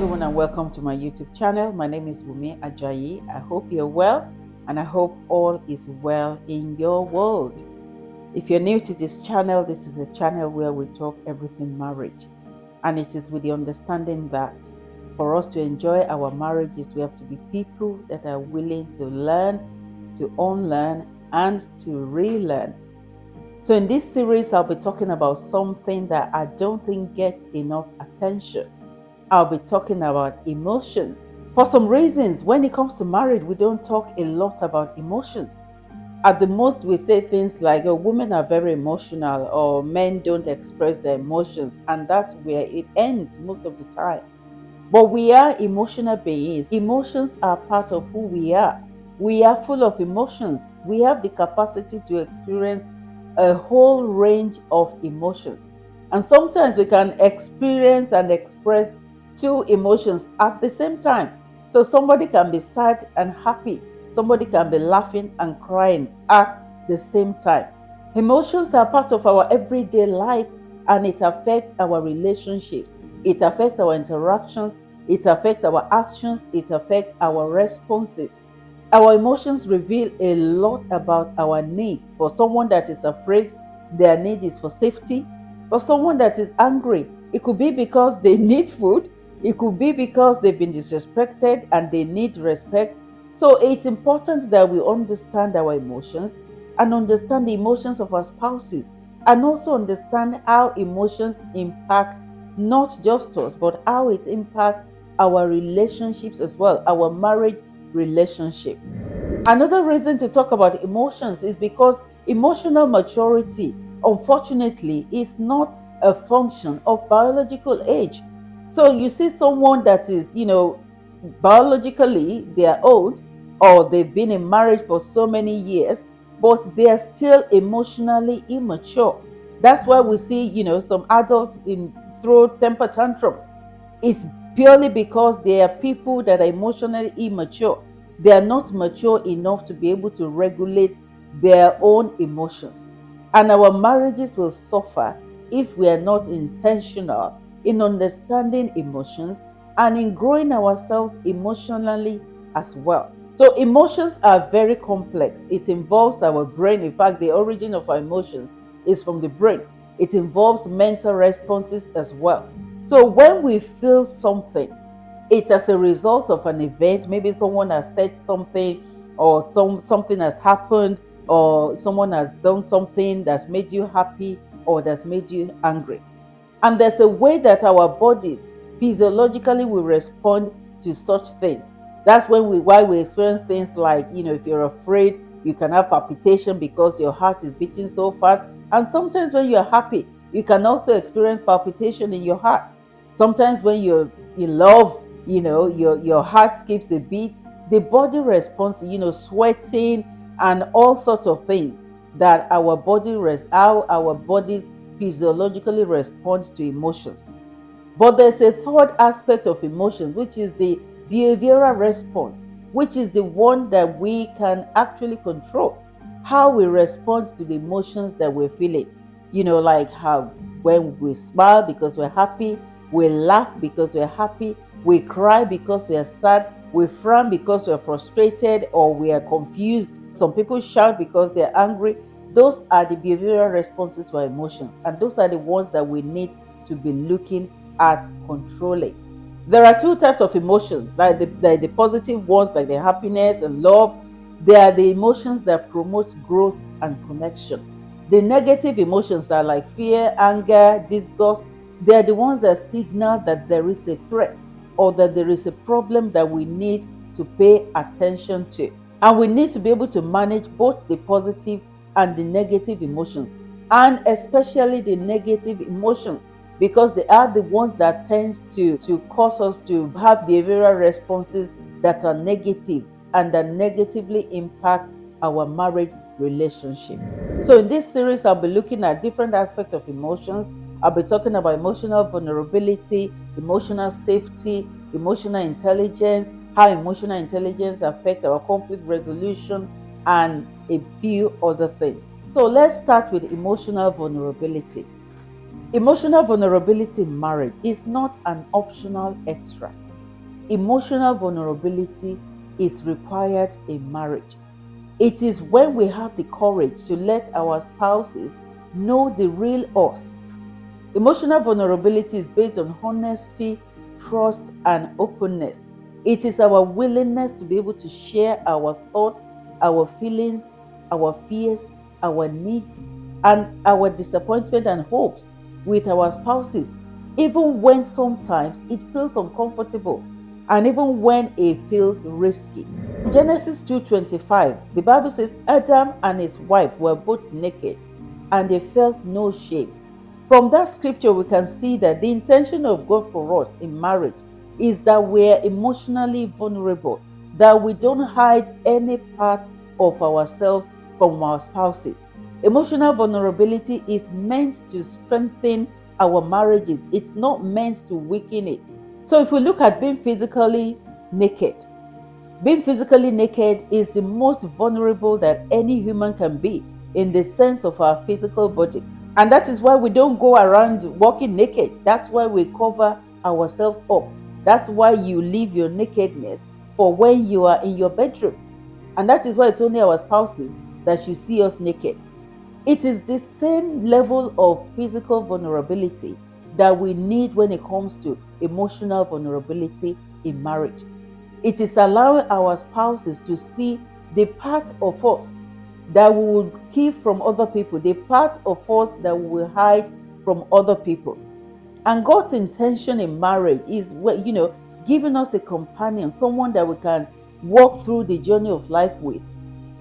everyone, and welcome to my YouTube channel. My name is Wumi Ajayi. I hope you're well, and I hope all is well in your world. If you're new to this channel, this is a channel where we talk everything marriage, and it is with the understanding that for us to enjoy our marriages, we have to be people that are willing to learn, to unlearn, and to relearn. So in this series, I'll be talking about something that I don't think gets enough attention. I'll be talking about emotions. For some reasons, when it comes to marriage, we don't talk a lot about emotions. At the most, we say things like, oh, women are very emotional, or men don't express their emotions, and that's where it ends most of the time. But we are emotional beings. Emotions are part of who we are. We are full of emotions. We have the capacity to experience a whole range of emotions. And sometimes we can experience and express two emotions at the same time. So somebody can be sad and happy. Somebody can be laughing and crying at the same time. Emotions are part of our everyday life, and it affects our relationships. It affects our interactions. It affects our actions. It affects our responses. Our emotions reveal a lot about our needs. For someone that is afraid, their need is for safety. For someone that is angry, it could be because they need food. It could be because they've been disrespected and they need respect. So it's important that we understand our emotions and understand the emotions of our spouses, and also understand how emotions impact not just us, but how it impacts our relationships as well, our marriage relationship. Another reason to talk about emotions is because emotional maturity, unfortunately, is not a function of biological age. So you see someone that is, biologically they are old, or they've been in marriage for so many years, but they are still emotionally immature. That's why we see, some adults in throw temper tantrums. It's purely because they are people that are emotionally immature. They are not mature enough to be able to regulate their own emotions. And our marriages will suffer if we are not intentional in understanding emotions and in growing ourselves emotionally as well. So, emotions are very complex. It involves our brain. In fact, the origin of our emotions is from the brain. It involves mental responses as well. So when we feel something, it's as a result of an event. Maybe someone has said something, or something has happened, or someone has done something that's made you happy or that's made you angry. And there's a way that our bodies physiologically will respond to such things. That's why we experience things like, if you're afraid, you can have palpitation because your heart is beating so fast. And sometimes when you're happy, you can also experience palpitation in your heart. Sometimes when you're in love, your heart skips a beat. The body responds, sweating and all sorts of things that how our bodies physiologically respond to emotions. But there's a third aspect of emotions, which is the behavioral response, which is the one that we can actually control. How we respond to the emotions that we're feeling. Like how when we smile because we're happy, we laugh because we're happy, we cry because we're sad, we frown because we're frustrated or we are confused. Some people shout because they're angry. Those are the behavioral responses to our emotions, and those are the ones that we need to be looking at controlling. There are two types of emotions, like the positive ones, like the happiness and love. They are the emotions that promote growth and connection. The negative emotions are like fear, anger, disgust. They are the ones that signal that there is a threat or that there is a problem that we need to pay attention to. And we need to be able to manage both the positive and the negative emotions, and especially the negative emotions, because they are the ones that tend to cause us to have behavioral responses that are negative and that negatively impact our marriage relationship. So in this series, I'll be looking at different aspects of emotions. I'll be talking about emotional vulnerability, emotional safety, emotional intelligence, how emotional intelligence affects our conflict resolution, and a few other things. So let's start with emotional vulnerability. Emotional vulnerability in marriage is not an optional extra. emotional vulnerability is required in marriage. It is when we have the courage to let our spouses know the real us. Emotional vulnerability is based on honesty, trust, and openness. It is our willingness to be able to share our thoughts, our feelings, our fears, our needs, and our disappointment and hopes with our spouses, even when sometimes it feels uncomfortable and even when it feels risky. In Genesis 2:25, the Bible says Adam and his wife were both naked and they felt no shame. From that scripture, we can see that the intention of God for us in marriage is that we're emotionally vulnerable, that we don't hide any part of ourselves from our spouses. Emotional vulnerability is meant to strengthen our marriages, it's not meant to weaken it. So, if we look at being physically naked is the most vulnerable that any human can be in the sense of our physical body. And that is why we don't go around walking naked. That's why we cover ourselves up. That's why you leave your nakedness for when you are in your bedroom. And that is why it's only our spouses that should see us naked. It is the same level of physical vulnerability that we need when it comes to emotional vulnerability in marriage. It is allowing our spouses to see the part of us that we will keep from other people, the part of us that we will hide from other people. And God's intention in marriage is, giving us a companion, someone that we can walk through the journey of life with.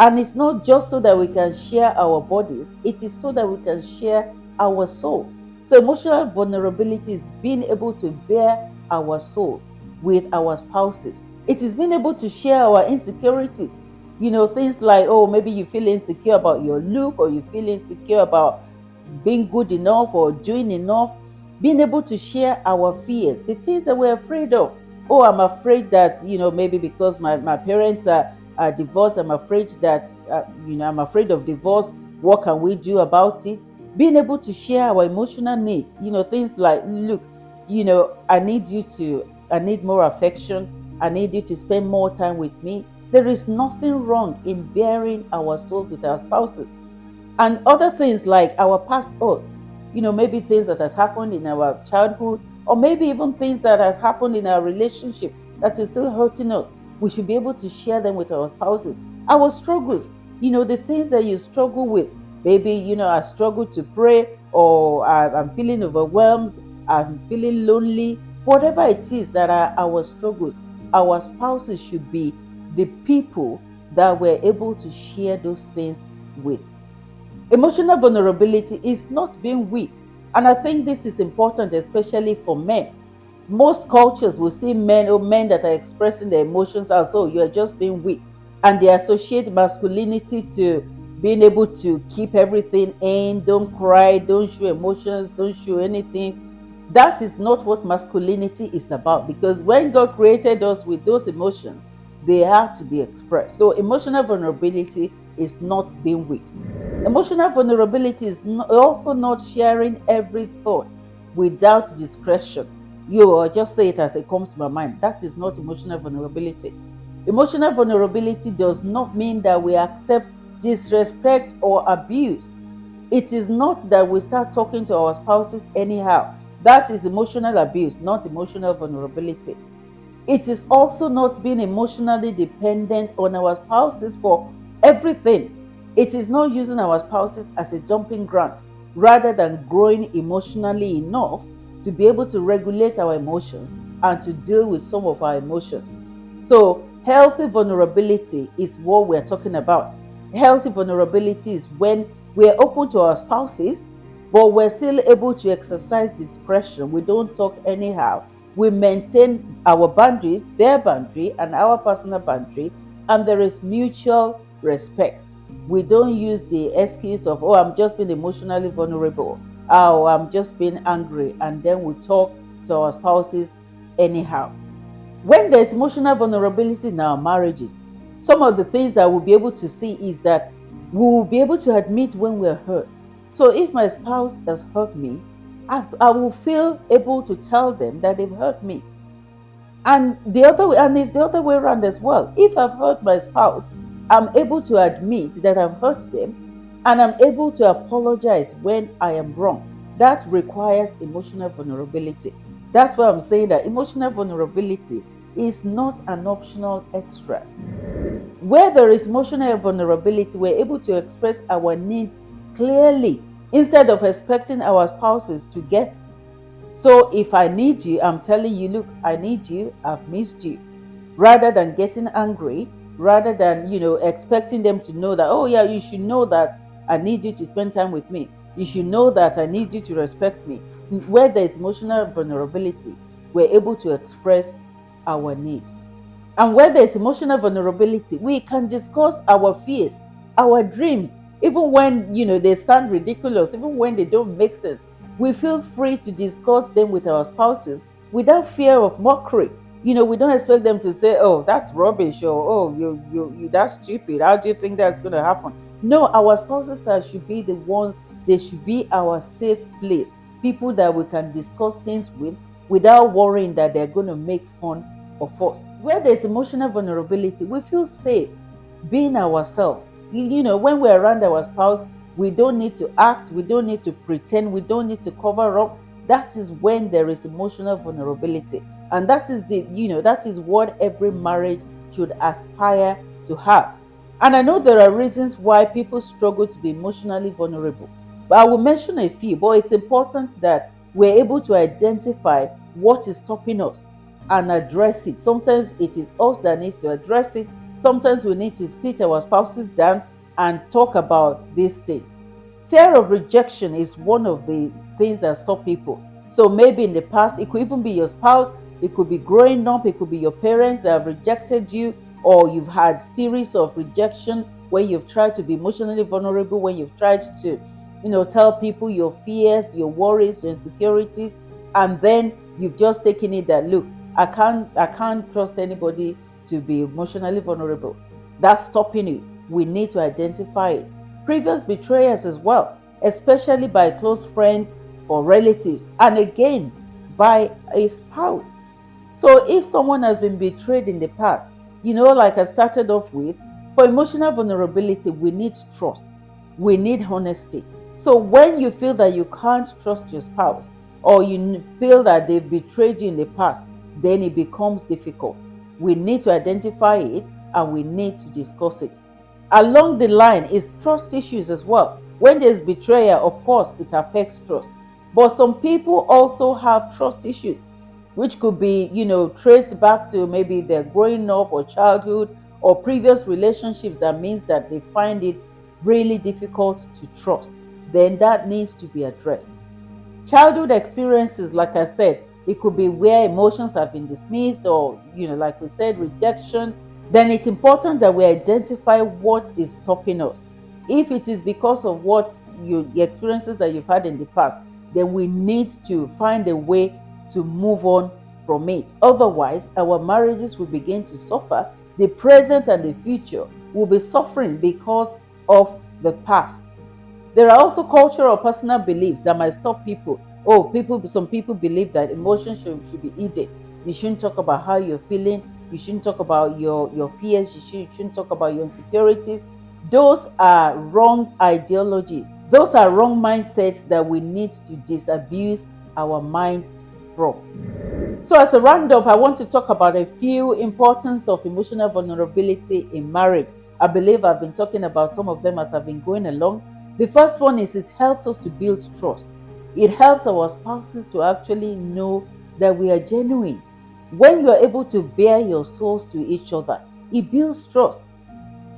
And it's not just so that we can share our bodies, it is so that we can share our souls. So, emotional vulnerability is being able to bear our souls with our spouses. It is being able to share our insecurities. Things like, oh, maybe you feel insecure about your look, or you feel insecure about being good enough or doing enough. Being able to share our fears, the things that we're afraid of. Oh, I'm afraid that, maybe because my parents are divorced, I'm afraid that, I'm afraid of divorce. What can we do about it? Being able to share our emotional needs, things like, look, I need more affection. I need you to spend more time with me. There is nothing wrong in bearing our souls with our spouses. And other things like our past hurts, maybe things that has happened in our childhood, or maybe even things that have happened in our relationship that is still hurting us. We should be able to share them with our spouses. Our struggles, the things that you struggle with. Maybe, I struggle to pray, or I'm feeling overwhelmed, I'm feeling lonely. Whatever it is that are our struggles, our spouses should be the people that we're able to share those things with. Emotional vulnerability is not being weak. And I think this is important, especially for men. Most cultures will see men that are expressing their emotions as, oh, you're just being weak. And they associate masculinity to being able to keep everything in, don't cry, don't show emotions, don't show anything. That is not what masculinity is about, because when God created us with those emotions, they are to be expressed. So, emotional vulnerability is not being weak. Emotional vulnerability is also not sharing every thought without discretion. You just say it as it comes to my mind. That is not emotional vulnerability. Emotional vulnerability does not mean that we accept disrespect or abuse. It is not that we start talking to our spouses anyhow. That is emotional abuse, not emotional vulnerability. It is also not being emotionally dependent on our spouses for everything. It is not using our spouses as a jumping ground rather than growing emotionally enough to be able to regulate our emotions and to deal with some of our emotions. So, healthy vulnerability is what we're talking about. Healthy vulnerability is when we're open to our spouses, but we're still able to exercise discretion. We don't talk anyhow. We maintain our boundaries, their boundary, and our personal boundary, and there is mutual respect. We don't use the excuse of, oh, I'm just being emotionally vulnerable, oh, I'm just being angry, and then we talk to our spouses anyhow. When there's emotional vulnerability in our marriages, some of the things that we'll be able to see is that we will be able to admit when we're hurt. So if my spouse has hurt me, I will feel able to tell them that they've hurt me. And the other way, and it's the other way around as well. If I've hurt my spouse, I'm able to admit that I've hurt them, and I'm able to apologize when I am wrong. That requires emotional vulnerability. That's why I'm saying that emotional vulnerability is not an optional extra. Where there is emotional vulnerability, we're able to express our needs clearly instead of expecting our spouses to guess. So if I need you, I'm telling you, look, I need you, I've missed you. Rather than getting angry, rather than, expecting them to know that, oh yeah, you should know that I need you to spend time with me. You should know that I need you to respect me. Where there's emotional vulnerability, we're able to express our need. And where there's emotional vulnerability, we can discuss our fears, our dreams, even when they sound ridiculous, even when they don't make sense. We feel free to discuss them with our spouses without fear of mockery. We don't expect them to say, "Oh, that's rubbish," or "Oh, you that's stupid. How do you think that's going to happen?" No, our spouses should be the ones. They should be our safe place, people that we can discuss things with without worrying that they're going to make fun of us. Where there's emotional vulnerability, we feel safe being ourselves. When we're around our spouse, we don't need to act, we don't need to pretend, we don't need to cover up. That is when there is emotional vulnerability. And that is what every marriage should aspire to have. And I know there are reasons why people struggle to be emotionally vulnerable. But I will mention a few, but it's important that we're able to identify what is stopping us and address it. Sometimes it is us that needs to address it. Sometimes we need to sit our spouses down and talk about these things. Fear of rejection is one of the things that stop people. So maybe in the past, it could even be your spouse, it could be growing up, it could be your parents that have rejected you, or you've had series of rejection when you've tried to be emotionally vulnerable, when you've tried to, tell people your fears, your worries, your insecurities, and then you've just taken it that, look, I can't trust anybody to be emotionally vulnerable. That's stopping you. We need to identify it. Previous betrayers as well, especially by close friends or relatives, and again by a spouse. So if someone has been betrayed in the past, like I started off with, for emotional vulnerability, we need trust. We need honesty. So when you feel that you can't trust your spouse, or you feel that they've betrayed you in the past, then it becomes difficult. We need to identify it and we need to discuss it. Along the line is trust issues as well. When there's betrayal, of course, it affects trust. But some people also have trust issues, which could be, traced back to maybe their growing up or childhood or previous relationships that means that they find it really difficult to trust. Then that needs to be addressed. Childhood experiences, like I said, it could be where emotions have been dismissed or, like we said, rejection. Then it's important that we identify what is stopping us. If it is because of the experiences that you've had in the past, then we need to find a way to move on from it. Otherwise, our marriages will begin to suffer. The present and the future will be suffering because of the past. There are also cultural or personal beliefs that might stop people. Some people believe that emotions should be hidden. You shouldn't talk about how you're feeling. You shouldn't talk about your fears. You shouldn't talk about your insecurities. Those are wrong ideologies. Those are wrong mindsets that we need to disabuse our minds from. So as a roundup, I want to talk about a few importance of emotional vulnerability in marriage. I believe I've been talking about some of them as I've been going along. The first one is it helps us to build trust. It helps our spouses to actually know that we are genuine. When you are able to bear your souls to each other, it builds trust.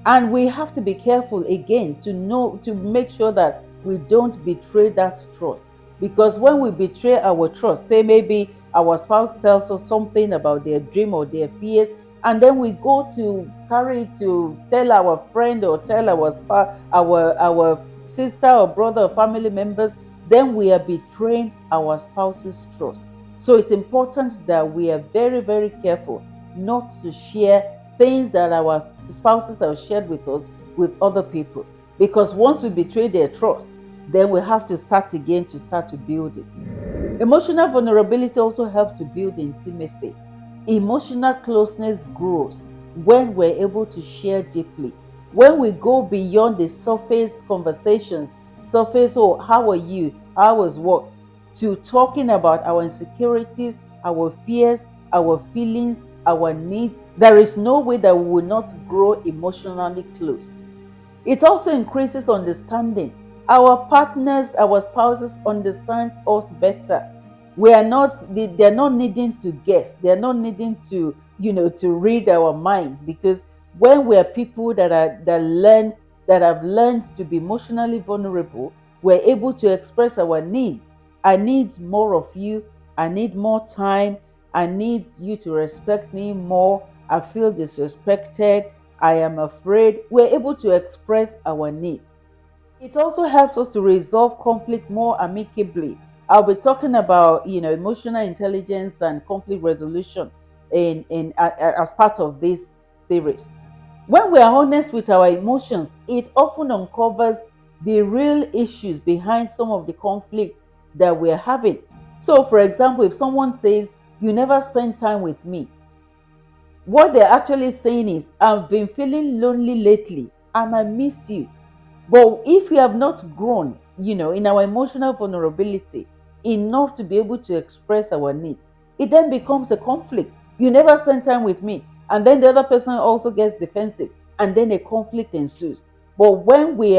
And we have to be careful again to make sure that we don't betray that trust. Because when we betray our trust, say maybe our spouse tells us something about their dream or their fears, and then we go to carry it to tell our friend or tell our sister or brother or family members, then we are betraying our spouse's trust. So it's important that we are very, very careful not to share things that our spouses have shared with us with other people. Because once we betray their trust, then we have to start again to start to build it. Emotional vulnerability also helps to build intimacy. Emotional closeness grows when we're able to share deeply. When we go beyond the surface conversations, surface, oh, how are you? How was work? To talking about our insecurities, our fears, our feelings, our needs, there is no way that we will not grow emotionally close. It also increases understanding. Our partners, our spouses understand us better. We are not, they're not needing to guess. They're not needing to, to read our minds, because when we are people that have learned to be emotionally vulnerable, we're able to express our needs. I need more of you. I need more time. I need you to respect me more. I feel disrespected. I am afraid. We're able to express our needs. It also helps us to resolve conflict more amicably. I'll be talking about, emotional intelligence and conflict resolution as part of this series. When we are honest with our emotions, it often uncovers the real issues behind some of the conflicts that we're having. So, for example, if someone says, "You never spend time with me," what they're actually saying is, "I've been feeling lonely lately and I miss you." But if we have not grown, in our emotional vulnerability enough to be able to express our needs, it then becomes a conflict. "You never spend time with me." And then the other person also gets defensive, and then a conflict ensues. But when we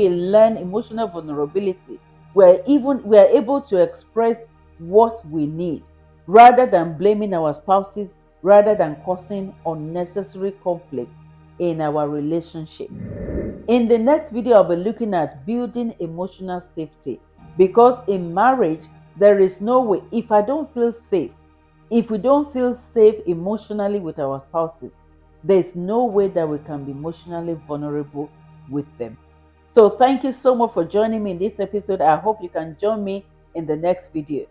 learn emotional vulnerability, we're able to express what we need rather than blaming our spouses, rather than causing unnecessary conflict in our relationship. In the next video, I'll be looking at building emotional safety, because in marriage, there is no way, if I don't feel safe, if we don't feel safe emotionally with our spouses, there's no way that we can be emotionally vulnerable with them. So, thank you so much for joining me in this episode. I hope you can join me in the next video.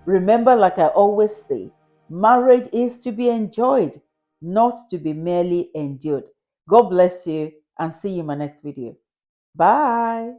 Remember, like I always say, marriage is to be enjoyed, not to be merely endured. God bless you and see you in my next video. Bye.